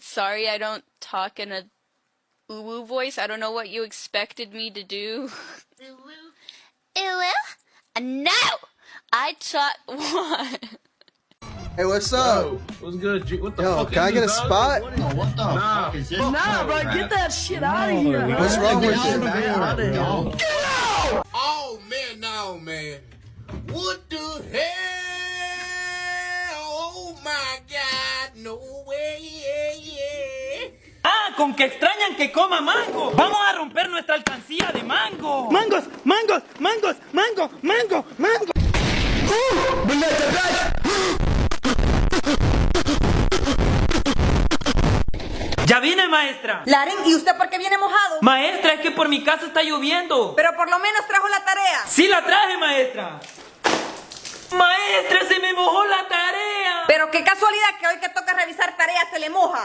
Sorry, I don't talk in a uwu voice. I don't know what you expected me to do. Uwu? No! I taught what? Hey, what's up? Yo, what's good, G? What the Yo, fuck can I is get a this, dog? spot? What the Nah, fuck is this? Nah, bro, get that shit out of here. What's wrong with Get you? out of here. Oh man, no man. What the hell? Oh my God, no way. Ah, con que extrañan que coma mango. Vamos a romper nuestra alcancía de mango. Mangos, mangos, mangos, mango, mango, mango. Ya vine, maestra. Laren, ¿y usted por qué viene mojado? Maestra, es que por mi casa está lloviendo. Pero por lo menos trajo la tarea. Sí la traje, maestra. Maestra, se me mojó la tarea. Pero qué casualidad que hoy que toca revisar tareas se le moja.